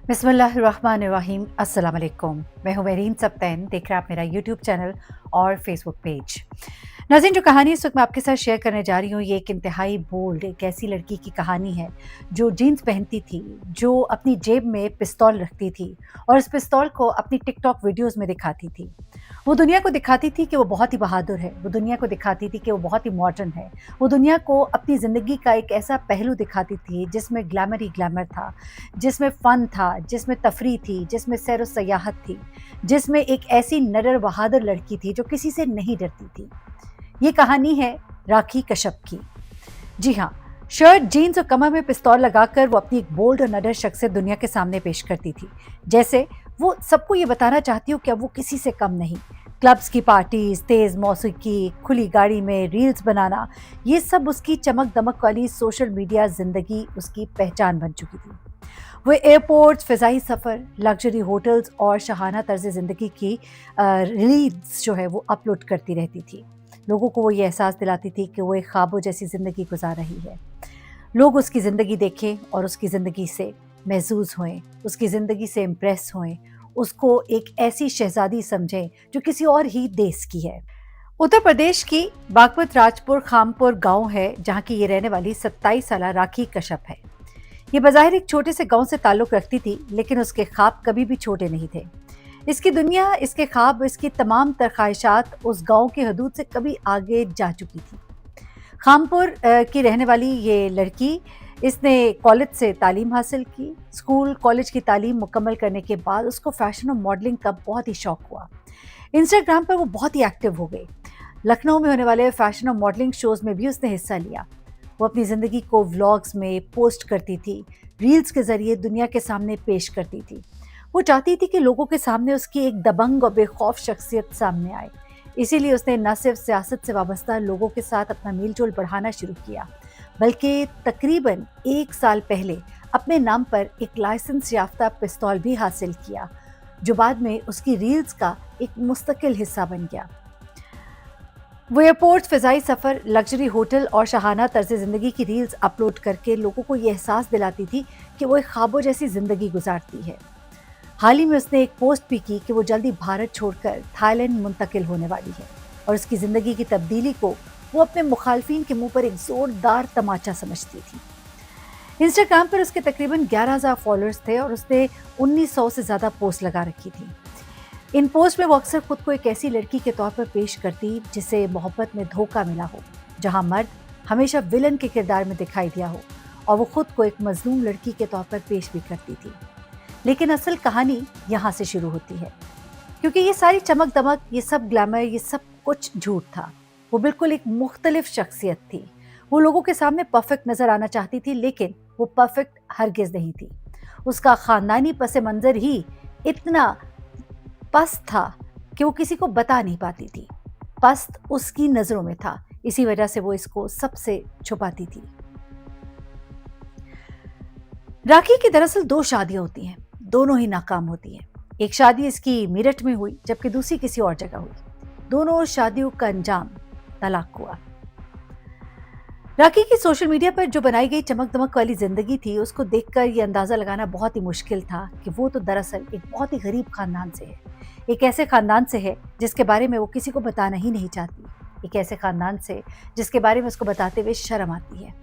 बिस्मिल्लाहिर्रहमानिर्रहीम अस्सलाम वालेकुम। मैं हूं मेरीन सब्तैन, देख रहे हैं आप मेरा यूट्यूब चैनल और फेसबुक पेज। नाज़रीन, जो कहानी इस वक्त मैं आपके साथ शेयर करने जा रही हूँ, ये एक इंतहाई बोल्ड एक ऐसी लड़की की कहानी है जो जीन्स पहनती थी, जो अपनी जेब में पिस्तौल रखती थी और इस पिस्तौल को अपनी टिकटॉक वीडियोज़ में दिखाती थी। वो दुनिया को दिखाती थी कि वो बहुत ही बहादुर है, वो दुनिया को दिखाती थी कि वो बहुत ही मॉडर्न है, वो दुनिया को अपनी ज़िंदगी का एक ऐसा पहलू दिखाती थी जिसमें ग्लैमर ही ग्लैमर था, जिसमें फ़न था, जिसमें तफरीह थी, जिसमें सैर व सयाहत थी, जिसमें एक ऐसी निडर बहादुर लड़की थी जो किसी से नहीं डरती थी। ये कहानी है राखी कश्यप की। जी हाँ, शर्ट, जीन्स और कमर में पिस्तौल लगाकर वो अपनी एक बोल्ड और निडर शख्सियत दुनिया के सामने पेश करती थी। जैसे वो सबको ये बताना चाहती हो कि अब वो किसी से कम नहीं। क्लब्स की पार्टीज, तेज मौसीकी, खुली गाड़ी में रील्स बनाना, ये सब उसकी चमक दमक वाली सोशल मीडिया जिंदगी उसकी पहचान बन चुकी थी। वो एयरपोर्ट्स, फ़िज़ाई सफ़र, लग्ज़री होटल्स और शाहाना तर्ज़ ज़िंदगी की रील्स जो है वो अपलोड करती रहती थी। लोगों को वो ये एहसास दिलाती थी कि वो एक ख्वाबों जैसी ज़िंदगी गुज़ार रही है। लोग उसकी ज़िंदगी देखें और उसकी ज़िंदगी से महज़ूज़ होएँ, उसकी ज़िंदगी से इम्प्रेस होएँ, उसको एक ऐसी शहज़ादी समझें जो किसी और ही देश की है। उत्तर प्रदेश की बागपत राजपुर खामपुर गाँव है, जहाँ की ये रहने वाली 27 साला राखी कश्यप है। ये बज़ाहिर एक छोटे से गांव से ताल्लुक़ रखती थी, लेकिन उसके ख्वाब कभी भी छोटे नहीं थे। इसकी दुनिया, इसके ख्वाब, इसकी तमाम तर ख्वाहिशात उस गांव की हदूद से कभी आगे जा चुकी थी। खामपुर की रहने वाली ये लड़की, इसने कॉलेज से तालीम हासिल की। स्कूल कॉलेज की तालीम मुकम्मल करने के बाद उसको फ़ैशन और मॉडलिंग का बहुत ही शौक हुआ। इंस्टाग्राम पर वो बहुत ही एक्टिव हो गई। लखनऊ में होने वाले फ़ैशन और मॉडलिंग शोज़ में भी उसने हिस्सा लिया। वो अपनी ज़िंदगी को व्लॉग्स में पोस्ट करती थी, रील्स के ज़रिए दुनिया के सामने पेश करती थी। वो चाहती थी कि लोगों के सामने उसकी एक दबंग और बेखौफ शख्सियत सामने आए। इसीलिए उसने न सिर्फ सियासत से वाबस्ता लोगों के साथ अपना मेल-जोल बढ़ाना शुरू किया, बल्कि तकरीबन 1 साल पहले अपने नाम पर एक लाइसेंस याफ्ता पिस्तौल भी हासिल किया, जो बाद में उसकी रील्स का एक मुस्तकिल हिस्सा बन गया। वो एयरपोर्ट्स, फ़िज़ाई सफ़र, लग्ज़री होटल और शाहाना तर्ज़ ज़िंदगी की रील्स अपलोड करके लोगों को ये एहसास दिलाती थी कि वो एक ख्वाबों जैसी ज़िंदगी गुज़ारती है। हाल ही में उसने एक पोस्ट भी की कि वो जल्दी भारत छोड़कर थाईलैंड मुंतकिल होने वाली है और उसकी ज़िंदगी की तब्दीली को वो अपने मुखालफिन के मुंह पर एक ज़ोरदार तमाचा समझती थी। इंस्टाग्राम पर उसके तकरीबन 11,000 फॉलोअर्स थे और उसने 1900 से ज़्यादा पोस्ट लगा रखी थी। इन पोस्ट में वो अक्सर खुद को एक ऐसी लड़की के तौर पर पेश करती जिसे मोहब्बत में धोखा मिला हो, जहां मर्द हमेशा विलन के किरदार में दिखाई दिया हो, और वो खुद को एक मजलूम लड़की के तौर पर पेश भी करती थी। लेकिन असल कहानी यहाँ से शुरू होती है, क्योंकि ये सारी चमक दमक, ये सब ग्लैमर, ये सब कुछ झूठ था। वो बिल्कुल एक मुख्तलिफ शख्सियत थी। वो लोगों के सामने परफेक्ट नजर आना चाहती थी, लेकिन वो परफेक्ट हरगिज नहीं थी। उसका खानदानी पस मंजर ही इतना पस्त था कि वो किसी को बता नहीं पाती थी। पस्त उसकी नजरों में था, इसी वजह से वो इसको सबसे छुपाती थी। राखी की दरअसल 2 शादियां होती हैं, दोनों ही नाकाम होती हैं। एक शादी इसकी मेरठ में हुई, जबकि दूसरी किसी और जगह हुई। दोनों शादियों का अंजाम तलाक हुआ। राखी की सोशल मीडिया पर जो बनाई गई चमक दमक वाली जिंदगी थी, उसको देखकर ये अंदाजा लगाना बहुत ही मुश्किल था कि वो तो दरअसल एक बहुत ही गरीब खानदान से है। एक ऐसे खानदान से है जिसके बारे में वो किसी को बताना ही नहीं चाहती। एक ऐसे खानदान से जिसके बारे में उसको बताते हुए शर्म आती है।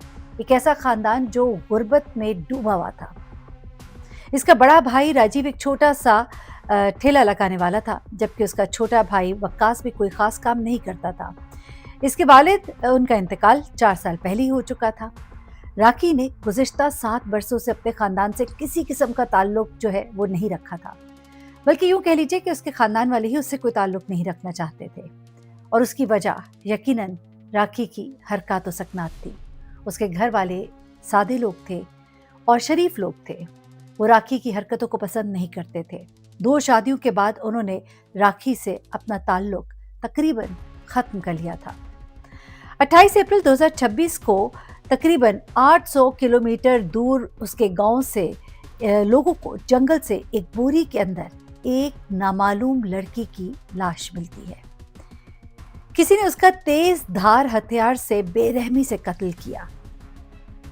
एक ऐसा खानदान जो गुर्बत में डूबा हुआ था। इसका बड़ा भाई राजीव एक छोटा सा ठेला लगाने वाला था, जबकि उसका छोटा भाई वक्कास भी कोई खास काम नहीं करता था। इसके वालिद, उनका इंतकाल 4 साल पहले ही हो चुका था। राखी ने गुज़िश्ता 7 बरसों से अपने खानदान से किसी किस्म का ताल्लुक जो है वो नहीं रखा था। बल्कि यूँ कह लीजिए कि उसके खानदान वाले ही उससे कोई ताल्लुक नहीं रखना चाहते थे। और उसकी वजह यकीनन राखी की हरकत व सकनात थी। उसके घर वाले सादे लोग थे और शरीफ लोग थे। वो राखी की हरकतों को पसंद नहीं करते थे। 2 शादियों के बाद उन्होंने राखी से अपना ताल्लुक तकरीबन ख़त्म कर लिया था। 28 अप्रैल 2026 को तकरीबन 800 किलोमीटर दूर उसके गांव से लोगों को जंगल से एक बोरी के अंदर एक नामालूम लड़की की लाश मिलती है। किसी ने उसका तेज धार हथियार से बेरहमी से कत्ल किया।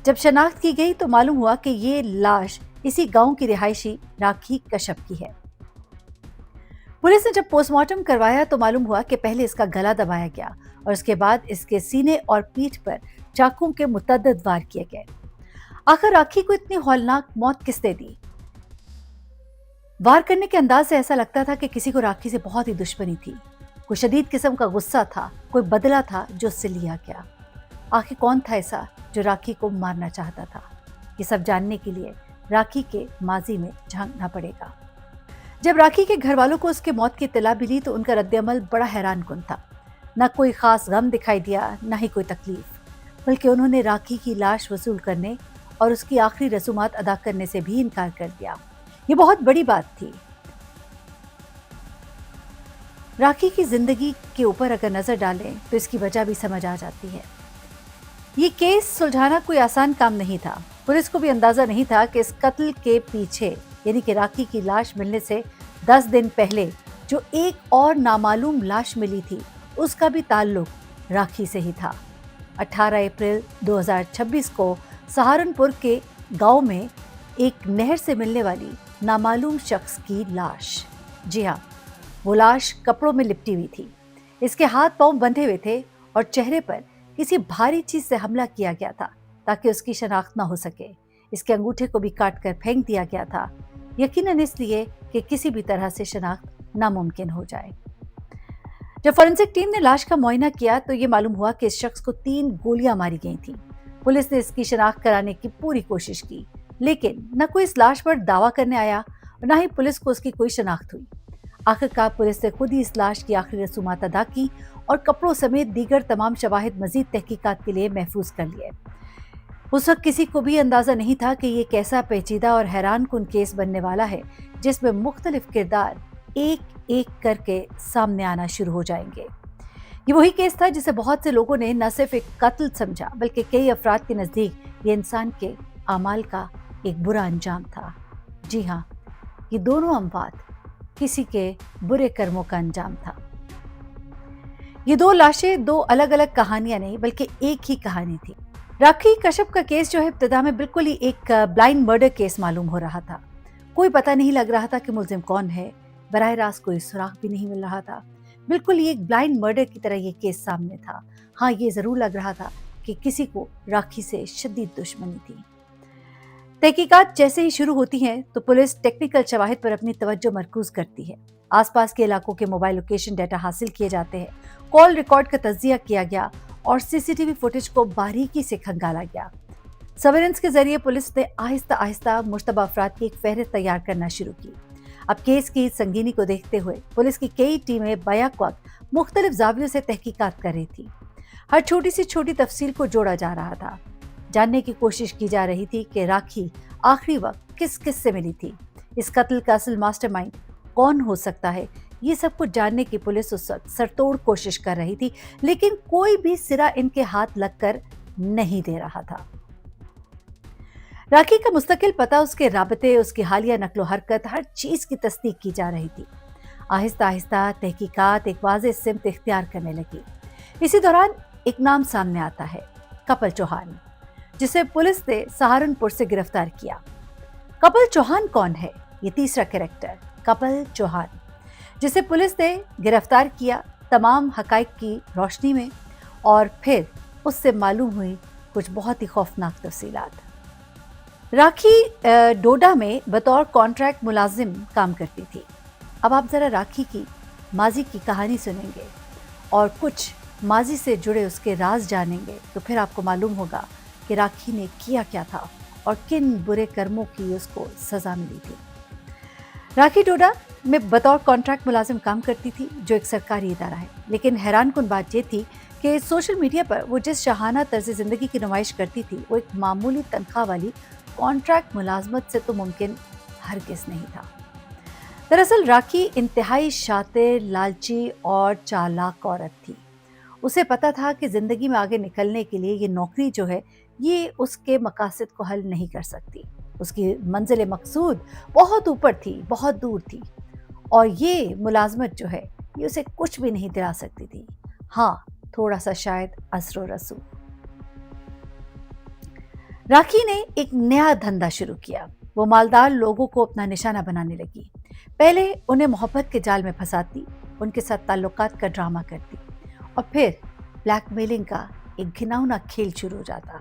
जब शनाख्त की गई तो मालूम हुआ कि ये लाश इसी गांव की रिहायशी राखी कश्यप की है। पुलिस ने जब पोस्टमार्टम करवाया तो मालूम हुआ कि पहले इसका गला दबाया गया और उसके बाद इसके सीने और पीठ पर चाकुओं के मुतअद्दिद वार किए गए। आखिर राखी को इतनी हौलनाक मौत किसने दी? वार करने के अंदाज से ऐसा लगता था कि किसी को राखी से बहुत ही दुश्मनी थी। कोई शदीद किस्म का गुस्सा था, कोई बदला था जो उससे लिया गया। आखिर कौन था ऐसा जो राखी को मारना चाहता था? ये सब जानने के लिए राखी के माजी में झांकना पड़ेगा। जब राखी के घर वालों को उसके मौत की इत्तला मिली तो उनका रद्द-ए-अमल बड़ा हैरानकुन था। न कोई खास गम दिखाई दिया, न ही कोई तकलीफ, बल्कि उन्होंने राखी की लाश वसूल करने और उसकी आखिरी रसूमात अदा करने से भी इनकार कर दिया। ये बहुत बड़ी बात थी। राखी की जिंदगी के ऊपर अगर नजर डालें तो इसकी वजह भी समझ आ जाती है। ये केस सुलझाना कोई आसान काम नहीं था। पुलिस को भी अंदाजा नहीं था कि इस कत्ल के पीछे, यानी कि राखी की लाश मिलने से 10 दिन पहले जो एक और नामालूम लाश मिली थी, उसका भी ताल्लुक राखी से ही था। 18 अप्रैल 2026 को सहारनपुर के गांव में एक नहर से मिलने वाली नामालूम शख्स की लाश। जी हाँ, वो लाश कपड़ों में लिपटी हुई थी। इसके हाथ पांव बंधे हुए थे और चेहरे पर किसी भारी चीज से हमला किया गया था ताकि उसकी शनाख्त ना हो सके। इसके अंगूठे को भी काटकर फेंक दिया गया था, यकीनन इसलिए कि किसी भी तरह से शनाख्त नामुमकिन हो जाए। जब फोरेंसिक टीम ने लाश का मुआयना किया तो ये मालूम हुआ कि इस शख्स को 3 गोलियां मारी गई थी। पुलिस ने इसकी शनाख्त कराने की पूरी कोशिश की, लेकिन न कोई इस लाश पर दावा करने आया और न ही पुलिस को उसकी कोई शनाख्त हुई। आखिरकार पुलिस ने खुद ही इस लाश की आखिरी रसूमात अदा की और कपड़ों समेत दीगर तमाम शवाहिद मजीद तहकीकात के लिए महफूज कर लिए। उस वक्त किसी को भी अंदाजा नहीं था कि ये कैसा पेचीदा और हैरानकुन केस बनने वाला है, जिसमें मुख्तलिफ किरदार एक एक करके सामने आना शुरू हो जाएंगे। ये वही केस था जिसे बहुत से लोगों ने न सिर्फ एक कत्ल समझा, बल्कि कई अफराद के नजदीक ये इंसान के आमाल का एक बुरा अंजाम था। जी हाँ, ये दोनों अमवात किसी के बुरे कर्मों का अंजाम था। ये 2 लाशें 2 अलग अलग कहानियां नहीं, बल्कि एक ही कहानी थी। राखी कश्यप का केस जो है इब्तिदा में बिल्कुल ही एक ब्लाइंड मर्डर केस मालूम हो रहा था। कोई पता नहीं लग रहा था कि मुल्जिम कौन है, बराह रास्त कोई सुराग भी नहीं मिल रहा था। बिल्कुल ही एक ब्लाइंड मर्डर की तरह ये केस सामने था। हाँ, ये जरूर लग रहा था कि किसी को राखी से शदीद दुश्मनी थी। तहकीकात जैसे ही शुरू होती हैं तो पुलिस टेक्निकल शवाहिद पर अपनी तवज्जो मरकूज करती है। आसपास के इलाकों के मोबाइल लोकेशन डाटा हासिल किए जाते हैं, कॉल रिकॉर्ड का तज्जिया किया गया और सीसीटीवी फुटेज को बारीकी से खंगाला गया। सर्वेलेंस के जरिए पुलिस ने आहिस्ता आहिस्ता मुश्तबा अफराद की एक फहरिस्त तैयार करना शुरू की। अब केस की संगीनी को देखते हुए पुलिस की कई टीमें बैक वक्त मुख्तलिफ जावियों से तहकीकात कर रही थी। हर छोटी सी छोटी तफसील को जोड़ा जा रहा था। जानने की कोशिश की जा रही थी कि राखी आखिरी वक्त किस किस से मिली थी, इस कत्ल का असल मास्टरमाइंड कौन हो सकता है। ये सब कुछ जानने की पुलिस उस वक्त सरतोड़ कोशिश कर रही थी, लेकिन कोई भी सिरा इनके हाथ लगकर नहीं दे रहा था। राखी का मुस्तकिल पता, उसके राबते, उसकी हालिया नकलो हरकत, हर चीज की तस्दीक की जा रही थी। आहिस्ता आहिस्ता तहकीकात एक वाज़ेह सिमत इख्तियार करने लगी। इसी दौरान एक नाम सामने आता है, कपिल चौहान, जिसे पुलिस ने सहारनपुर से गिरफ्तार किया। कपिल चौहान कौन है? ये तीसरा कैरेक्टर कपिल चौहान, जिसे पुलिस ने गिरफ्तार किया तमाम हकाइक की रोशनी में, और फिर उससे मालूम हुई कुछ बहुत ही खौफनाक तफसीलात। राखी डोडा में बतौर कॉन्ट्रैक्ट मुलाजिम काम करती थी। अब आप जरा राखी की माजी की कहानी सुनेंगे और कुछ माजी से जुड़े उसके राज जानेंगे तो फिर आपको मालूम होगा कि राखी ने किया क्या था और किन बुरे कर्मों की उसको सजा मिली थी। राखी डोडा में बतौर कॉन्ट्रैक्ट मुलाजिम काम करती थी, जो एक सरकारी इदारा है। लेकिन हैरानकुन बात यह थी कि सोशल मीडिया पर वो जिस शहाना तर्ज जिंदगी की नुमाइश करती थी, वो एक मामूली तनख्वाह वाली कॉन्ट्रैक्ट मुलाजमत से तो मुमकिन हरगिज़ नहीं था। दरअसल राखी इंतहाई शातिर, लालची और चालाक औरत थी। उसे पता था कि जिंदगी में आगे निकलने के लिए ये नौकरी जो है ये उसके मकासद को हल नहीं कर सकती। उसकी मंजिल मकसूद बहुत ऊपर थी, बहुत दूर थी, और ये मुलाजमत जो है ये उसे कुछ भी नहीं दिला सकती थी। हाँ, थोड़ा सा शायद असरो रसूख। राखी ने एक नया धंधा शुरू किया। वो मालदार लोगों को अपना निशाना बनाने लगी। पहले उन्हें मोहब्बत के जाल में फंसाती, उनके साथ ताल्लुकात का ड्रामा करती और फिर ब्लैकमेलिंग का एक घिनौना खेल शुरू हो जाता।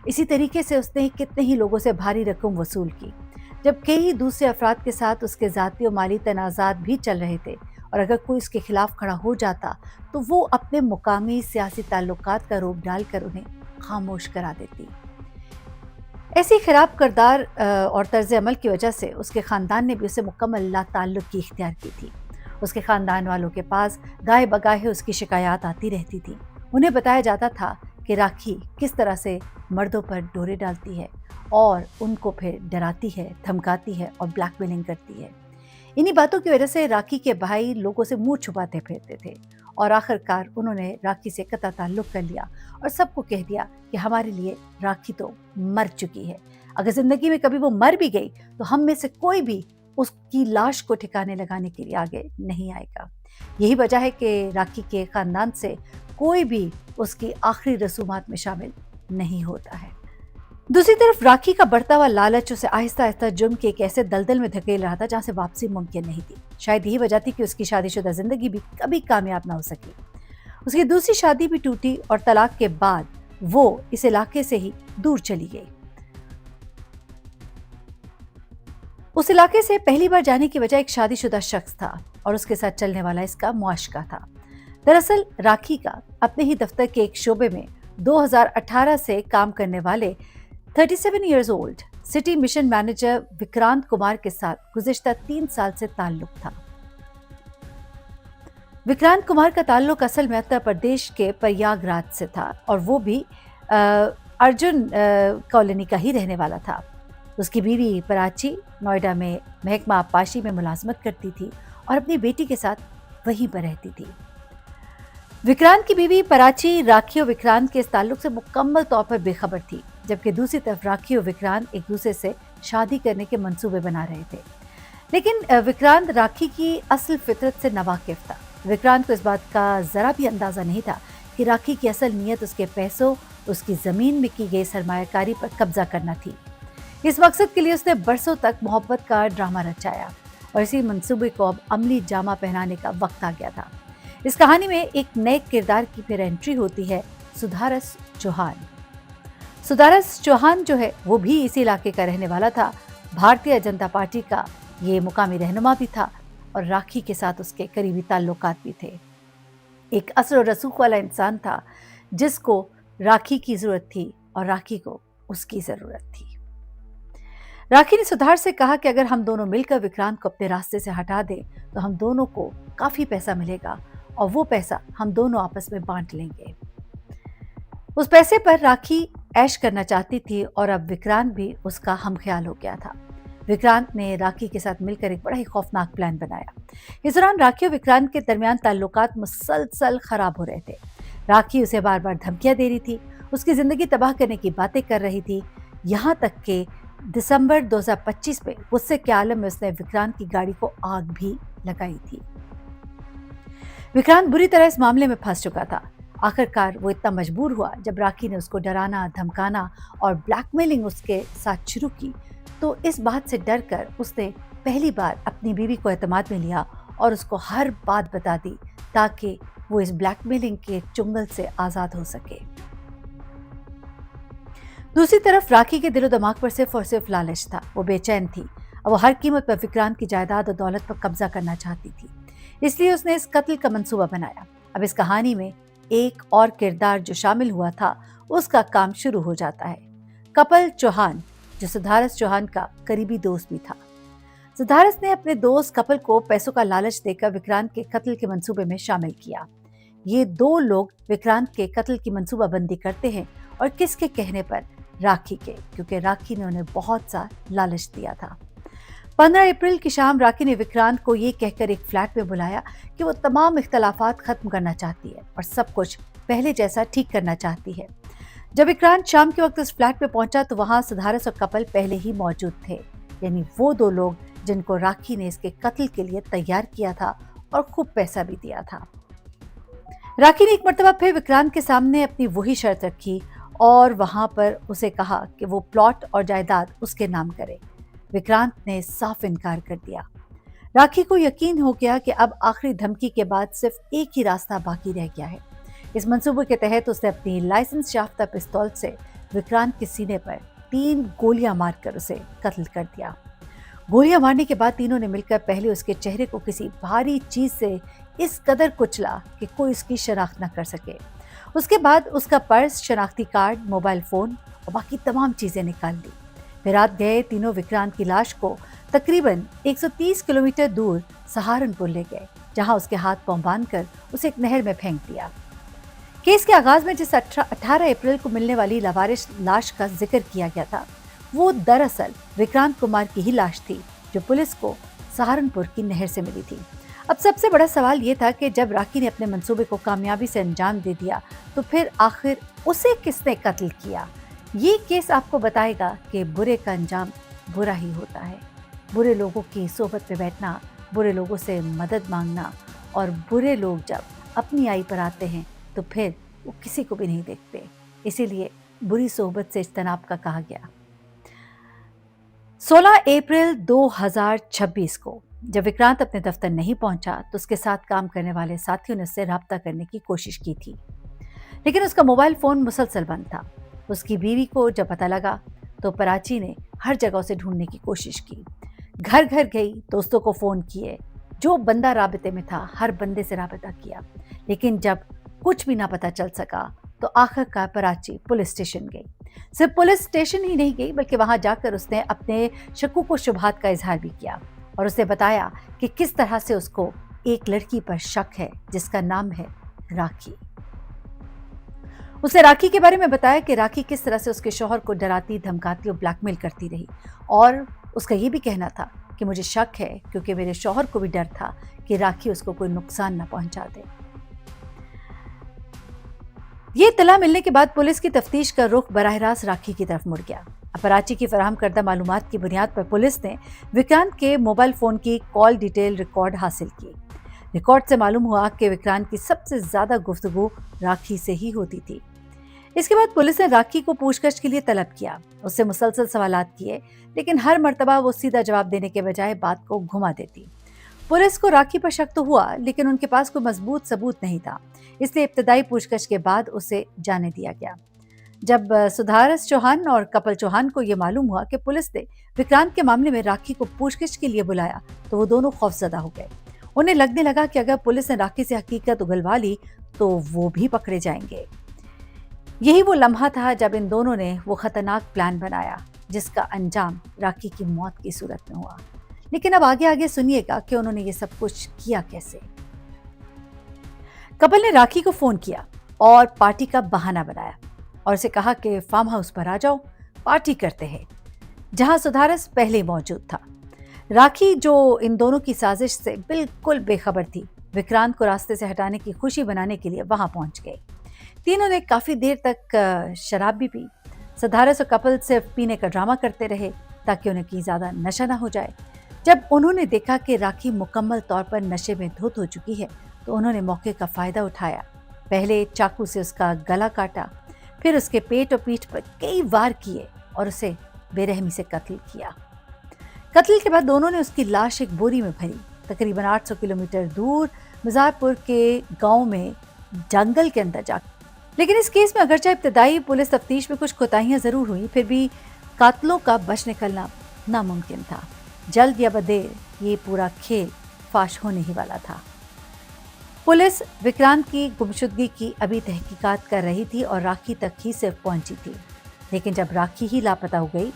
इसी तरीके से उसने कितने ही लोगों से भारी रकम वसूल की, जब कई दूसरे अफराद के साथ उसके ज़ाती और माली तनाज़ात भी चल रहे थे और अगर कोई उसके खिलाफ खड़ा हो जाता तो वो अपने मुकामी सियासी ताल्लुकात का रूप डालकर उन्हें खामोश करा देती। ऐसी खराब किरदार और तर्ज अमल की वजह से उसके ख़ानदान ने भी उसे मुकम्मल लाताल्लुक़ की इख्तियार की थी। उसके ख़ानदान वालों के पास गाहे बगाहे उसकी शिकायत आती रहती थी। उन्हें बताया जाता था कि राखी किस तरह से मर्दों पर डोरे डालती है और उनको फिर डराती है, धमकाती है और ब्लैकमेलिंग करती है। इन्हीं बातों की वजह से राखी के भाई लोगों से मुंह छुपाते फिरते थे और आखिरकार उन्होंने राखी से कतई ताल्लुक कर लिया और सबको कह दिया कि हमारे लिए राखी तो मर चुकी है। अगर जिंदगी में कभी वो मर भी गई तो हम में से कोई भी उसकी लाश को ठिकाने लगाने के लिए आगे नहीं आएगा। यही वजह है कि राखी के खानदान से कोई भी उसकी आखिरी रसूमात में शामिल नहीं होता है। दूसरी तरफ राखी का बढ़ता हुआ लालच उसे आहिस्ता आहिस्ता जुर्म के एक ऐसे दलदल में धकेल रहा था जहां से वापसी मुमकिन नहीं थी। शायद यही वजह थी कि उसकी शादीशुदा जिंदगी भी कभी कामयाब ना हो सकी। उसकी दूसरी शादी भी टूटी और तलाक के बाद वो इस इलाके से ही दूर चली गई। उस इलाके से पहली बार जाने की वजह एक शादीशुदा शख्स था और उसके साथ चलने वाला इसका मुआशका था। दरअसल राखी का अपने ही दफ्तर के एक शोबे में 2018 से काम करने वाले 37 years old city mission manager Vikrant Kumar के साथ गुज़िश्ता 3 साल से ताल्लुक था। विक्रांत कुमार का ताल्लुक असल में उत्तर प्रदेश के प्रयागराज से था और वो भी अर्जुन कॉलोनी का ही रहने वाला था। उसकी बीवी प्राची नोएडा में महकमा आबपाशी में मुलाजमत करती थी और अपनी बेटी के साथ वहीं पर रहती थी। विक्रांत की बीवी प्राची राखी और विक्रांत के इस ताल्लुक से मुकम्मल तौर पर बेखबर थी, जबकि दूसरी तरफ राखी और विक्रांत एक दूसरे से शादी करने के मंसूबे बना रहे थे। लेकिन विक्रांत राखी की असल फितरत से नावाकिफ था। विक्रांत को इस बात का जरा भी अंदाजा नहीं था कि राखी की असल नीयत उसके पैसों, उसकी जमीन में की गई सरमायाकारी पर कब्जा करना थी। इस मकसद के लिए उसने बरसों तक मोहब्बत का ड्रामा रचाया और इसी मंसूबे को अब अमली जामा पहनाने का वक्त आ गया था। इस कहानी में एक नए किरदार की फिर एंट्री होती है, सुधारस चौहान। सुधारस चौहान जो है वो भी इसी इलाके का रहने वाला था। भारतीय जनता पार्टी का ये मुकामी रहनुमा भी था और राखी के साथ उसके करीबी ताल्लुकात भी थे। एक असर और रसूख वाला इंसान था जिसको राखी की जरूरत थी और राखी को उसकी जरूरत थी। राखी ने सुधार से कहा कि अगर हम दोनों मिलकर विक्रांत को अपने रास्ते से हटा दें तो हम दोनों को काफी पैसा मिलेगा और वो पैसा हम दोनों आपस में बांट लेंगे। उस पैसे पर राखी ऐश करना चाहती थी और अब विक्रांत भी उसका हमख्याल हो गया था। विक्रांत ने राखी के साथ मिलकर एक बड़ा ही खौफनाक प्लान बनाया। इस दौरान राखी और विक्रांत के दरमियान ताल्लुकात मुसलसल खराब हो रहे थे। राखी उसे बार बार धमकियां दे रही थी, उसकी जिंदगी तबाह करने की बातें कर रही थी। यहाँ तक कि दिसंबर 2025 में गुस्से के आलम में उसने विक्रांत की गाड़ी को आग भी लगाई थी। विक्रांत बुरी तरह इस मामले में फंस चुका था। आखिरकार वो इतना मजबूर हुआ जब राखी ने उसको डराना, धमकाना और ब्लैकमेलिंग उसके साथ शुरू की तो इस बात से डर कर उसने पहली बार अपनी बीवी को एतमाद में लिया और उसको हर बात बता दी ताकि वो इस ब्लैकमेलिंग के चुंगल से आजाद हो सके। दूसरी तरफ राखी के दिलो दिमाग पर सिर्फ और सिर्फ लालच था। वो बेचैन थी। अब वो हर कीमत पर विक्रांत की जायदाद और दौलत पर कब्जा करना चाहती थी, इसलिए उसने इस कत्ल का मंसूबा बनाया। अब इस कहानी में एक और किरदार जो शामिल हुआ था उसका काम शुरू हो जाता है। कपिल चौहान जो सुधारस चौहान का करीबी दोस्त भी था। सुधारस ने अपने दोस्त कपिल को पैसों का लालच देकर विक्रांत के कत्ल के मंसूबे में शामिल किया। ये दो लोग विक्रांत के कत्ल की मंसूबाबंदी करते हैं और किसके कहने पर? राखी के, क्योंकि राखी ने उन्हें बहुत सा लालच दिया था। 15 अप्रैल की शाम राखी ने विक्रांत को ये कहकर एक फ्लैट में बुलाया कि वो तमाम इख्तलाफात खत्म करना चाहती है और सब कुछ पहले जैसा ठीक करना चाहती है। जब विक्रांत शाम के वक्त उस फ्लैट में पहुंचा तो वहां सुधारस और कपिल पहले ही मौजूद थे, यानी वो दो लोग जिनको राखी ने इसके कत्ल के लिए तैयार किया था और खूब पैसा भी दिया था। राखी ने एक मर्तबा फिर विक्रांत के सामने अपनी वही शर्त रखी और वहां पर उसे कहा कि वो प्लॉट और जायदाद उसके नाम करे, विक्रांत ने साफ इनकार कर दिया। राखी को यकीन हो गया कि अब आखिरी धमकी के बाद सिर्फ एक ही रास्ता बाकी रह गया है। इस मंसूबे के तहत उसने अपनी लाइसेंस याफ्ता पिस्तौल से विक्रांत के सीने पर 3 गोलियां मारकर उसे कत्ल कर दिया। गोलियां मारने के बाद तीनों ने मिलकर पहले उसके चेहरे को किसी भारी चीज से इस कदर कुचला कि कोई उसकी शनाख्त न कर सके। उसके बाद उसका पर्स, शनाख्ती कार्ड, मोबाइल फोन और बाकी तमाम चीजें निकाल ली। फिर रात गए तीनों विक्रांत की लाश को तकरीबन 130 किलोमीटर दूर सहारनपुर ले गए, जहां उसके हाथ पांव बांधकर उसे एक नहर में फेंक दिया। केस के आगाज में जिस 18 अप्रैल को मिलने वाली लावारिस लाश का जिक्र किया गया था, वो दरअसल विक्रांत कुमार की ही लाश थी, जो पुलिस को सहारनपुर की नहर से मिली थी। अब सबसे बड़ा सवाल ये था कि जब राखी ने अपने मंसूबे को कामयाबी से अंजाम दे दिया, तो फिर आखिर उसे किसने कत्ल किया? ये केस आपको बताएगा कि बुरे का अंजाम बुरा ही होता है। बुरे लोगों की सोबत में बैठना, बुरे लोगों से मदद मांगना, और बुरे लोग जब अपनी आई पर आते हैं तो फिर वो किसी को भी नहीं देखते। इसीलिए बुरी सोबत से इज्तनाब का कहा गया। 16 अप्रैल 2026 को जब विक्रांत अपने दफ्तर नहीं पहुंचा, तो उसके साथ काम करने वाले साथियों ने उससे राब्ता करने की कोशिश की थी, लेकिन उसका मोबाइल फोन मुसलसल बंद था। उसकी बीवी को जब पता लगा तो प्राची ने हर जगह उसे ढूंढने की कोशिश की। घर घर गई, दोस्तों को फोन किए, जो बंदा राबते में था हर बंदे से राबता किया, लेकिन जब कुछ भी ना पता चल सका तो आखिरकार प्राची पुलिस स्टेशन गई। सिर्फ पुलिस स्टेशन ही नहीं गई, बल्कि वहां जाकर उसने अपने शक्कू को शुबहात का इजहार भी किया और उसने बताया कि किस तरह से उसको एक लड़की पर शक है जिसका नाम है राखी। उसने राखी के बारे में बताया कि राखी किस तरह से उसके शौहर को डराती, धमकाती और ब्लैकमेल करती रही, और उसका ये भी कहना था कि मुझे शक है क्योंकि मेरे शौहर को भी डर था कि राखी उसको कोई नुकसान न पहुंचा दे। ये इत्तला मिलने के बाद पुलिस की तफ्तीश का रुख बराह रास्त राखी की तरफ मुड़ गया। प्राची की फराहम करदा मालूमात की बुनियाद पर पुलिस ने विक्रांत के मोबाइल फोन की कॉल डिटेल रिकॉर्ड हासिल की। रिकॉर्ड से मालूम हुआ कि विक्रांत की सबसे ज्यादा गुफ्तगू राखी से ही होती थी। इसके बाद पुलिस ने राखी को पूछताछ के लिए तलब किया, उससे मुसलसल सवालात किए, लेकिन हर मर्तबा वो सीधा जवाब देने के बजाय बात को घुमा देती। पुलिस को राखी पर शक तो हुआ, लेकिन उनके पास कोई मजबूत सबूत नहीं था, इसलिए इब्तदाई पूछताछ के बाद उसे जाने दिया गया। जब सुधारस चौहान और कपिल चौहान को यह मालूम हुआ कि पुलिस ने विक्रांत के मामले में राखी को पूछताछ के लिए बुलाया, तो वो दोनों खौफजदा हो गए। उन्हें लगने लगा कि अगर पुलिस ने राखी से हकीकत उगलवा ली तो वो भी पकड़े जाएंगे। यही वो लम्हा था जब इन दोनों ने वो खतरनाक प्लान बनाया जिसका अंजाम राखी की मौत की सूरत में हुआ। लेकिन अब आगे आगे सुनिएगा कि उन्होंने ये सब कुछ किया कैसे। कपिल ने राखी को फोन किया और पार्टी का बहाना बनाया और उसे कहा कि फार्म हाउस पर आ जाओ, पार्टी करते हैं, जहां सुधारस पहले ही मौजूद था। राखी, जो इन दोनों की साजिश से बिल्कुल बेखबर थी, विक्रांत को रास्ते से हटाने की खुशी बनाने के लिए वहां पहुंच गए। तीनों ने काफी देर तक शराब भी पी। सुधारस और कपिल सिर्फ पीने का ड्रामा करते रहे ताकि उन्हें की ज्यादा नशा ना हो जाए। जब उन्होंने देखा कि राखी मुकम्मल तौर पर नशे में धुत हो चुकी है, तो उन्होंने मौके का फायदा उठाया। पहले चाकू से उसका गला काटा, फिर उसके पेट और पीठ पर कई वार किए और उसे बेरहमी से कत्ल किया। कत्ल के बाद दोनों ने उसकी लाश एक बोरी में भरी, तकरीबन 800 किलोमीटर दूर मिर्जापुर के गांव में जंगल के अंदर जा। लेकिन इस केस में अगरचे इब्तदाई पुलिस तफ्तीश में कुछ कोताहियां जरूर हुई, फिर भी कातलों का बच निकलना नामुमकिन था। जल्द या बदेर ये पूरा खेल फाश होने ही वाला था। पुलिस विक्रांत की गुमशुदगी की अभी तहकीकात कर रही थी और राखी तक ही सिर्फ पहुंची थी, लेकिन जब राखी ही लापता हो गई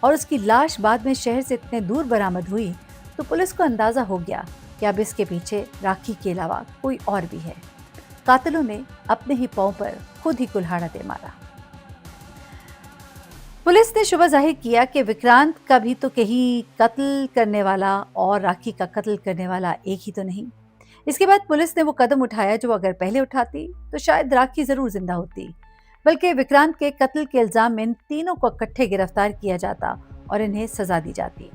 और उसकी लाश बाद में शहर से इतने दूर बरामद हुई, तो पुलिस को अंदाजा हो गया कि अब इसके पीछे राखी के अलावा कोई और भी है। कातिलों ने अपने ही पांव पर खुद ही कुल्हाड़ा दे मारा। पुलिस ने शुबा जाहिर किया कि विक्रांत का भी तो कहीं कत्ल करने वाला और राखी का कत्ल करने वाला एक ही तो नहीं। इसके बाद पुलिस ने वो कदम उठाया जो अगर पहले उठाती तो शायद राखी जरूर जिंदा होती, बल्कि विक्रांत के कत्ल के इल्जाम में इन तीनों को इकट्ठे गिरफ्तार किया जाता और इन्हें सजा दी जाती।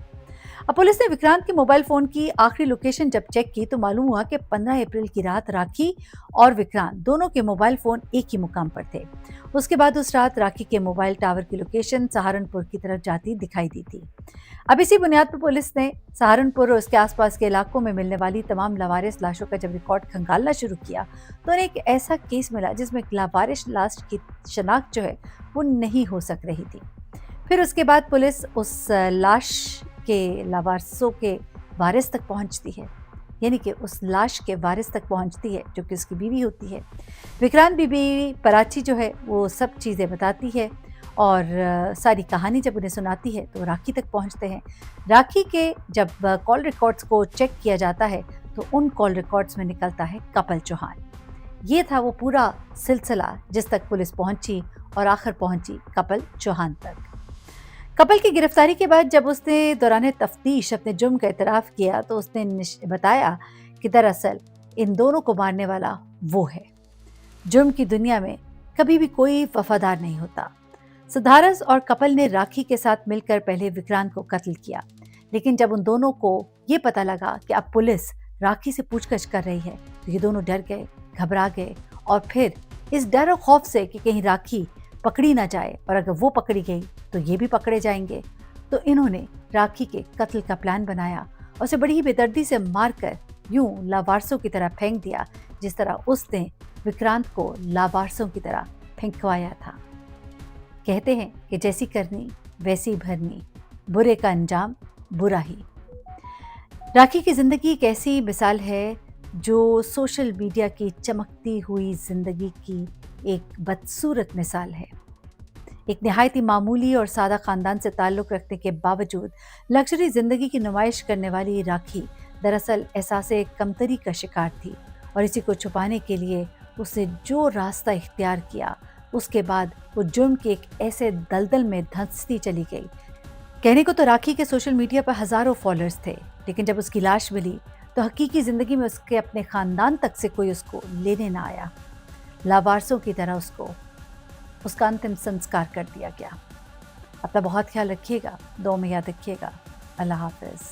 अब पुलिस ने विक्रांत के मोबाइल फोन की आखिरी लोकेशन जब चेक की तो मालूम हुआ कि 15 अप्रैल की रात राखी और विक्रांत दोनों के मोबाइल फोन एक ही मुकाम पर थे। उसके बाद उस रात राखी के मोबाइल टावर की लोकेशन सहारनपुर की तरफ जाती दिखाई दी थी। अब इसी बुनियाद पर पुलिस ने सहारनपुर और उसके आसपास के इलाकों में मिलने वाली तमाम लावारिस लाशों का जब रिकॉर्ड खंगालना शुरू किया तो उन्हें एक ऐसा केस मिला जिसमें लावारिस लाश की शनाख्त जो है वो नहीं हो सक रही थी। फिर उसके बाद पुलिस उस लाश के लावारिसों के वारिस तक पहुंचती है, यानी कि उस लाश के वारिस तक पहुंचती है जो कि उसकी बीवी होती है। विक्रांत बीबी पराची जो है वो सब चीज़ें बताती है और सारी कहानी जब उन्हें सुनाती है तो राखी तक पहुंचते हैं। राखी के जब कॉल रिकॉर्ड्स को चेक किया जाता है तो उन कॉल रिकॉर्ड्स में निकलता है कपिल चौहान। ये था वो पूरा सिलसिला जिस तक पुलिस पहुंची और आखिर पहुंची कपिल चौहान तक। कपिल की गिरफ्तारी के बाद जब उसने दौरान तफ्तीश अपने जुर्म का इतराफ़ किया तो उसने बताया कि दरअसल इन दोनों को मारने वाला वो है। जुर्म की दुनिया में कभी भी कोई वफादार नहीं होता। सिद्धारस और कपिल ने राखी के साथ मिलकर पहले विक्रांत को कत्ल किया, लेकिन जब उन दोनों को ये पता लगा कि अब पुलिस राखी से पूछताछ कर रही है तो ये दोनों डर गए, घबरा गए और फिर इस डर और खौफ से कि कहीं राखी पकड़ी ना जाए और अगर वो पकड़ी गई तो ये भी पकड़े जाएंगे, तो इन्होंने राखी के कत्ल का प्लान बनाया और उसे बड़ी ही बेदर्दी से मारकर यूं लावारसों की तरह फेंक दिया जिस तरह उसने विक्रांत को लावारसों की तरह फेंकवाया था। कहते हैं कि जैसी करनी वैसी भरनी, बुरे का अंजाम बुरा ही। राखी की जिंदगी एक ऐसी मिसाल है जो सोशल मीडिया की चमकती हुई जिंदगी की एक बदसूरत मिसाल है। एक निहायत ही मामूली और सादा खानदान से ताल्लुक़ रखने के बावजूद लग्जरी ज़िंदगी की नुमाइश करने वाली राखी दरअसल एहसास कमतरी का शिकार थी और इसी को छुपाने के लिए उसने जो रास्ता इख्तियार किया उसके बाद वो जुर्म के एक ऐसे दलदल में धंसती चली गई। कहने को तो राखी के सोशल मीडिया पर हज़ारों फॉलोअर्स थे, लेकिन जब उसकी लाश मिली तो हकीकी ज़िंदगी में उसके अपने ख़ानदान तक से कोई उसको लेने ना आया। लावारसों की तरह उसका अंतिम संस्कार कर दिया गया। अपना बहुत ख्याल रखिएगा, दुआ में याद रखिएगा। अल्लाह हाफ़िज़।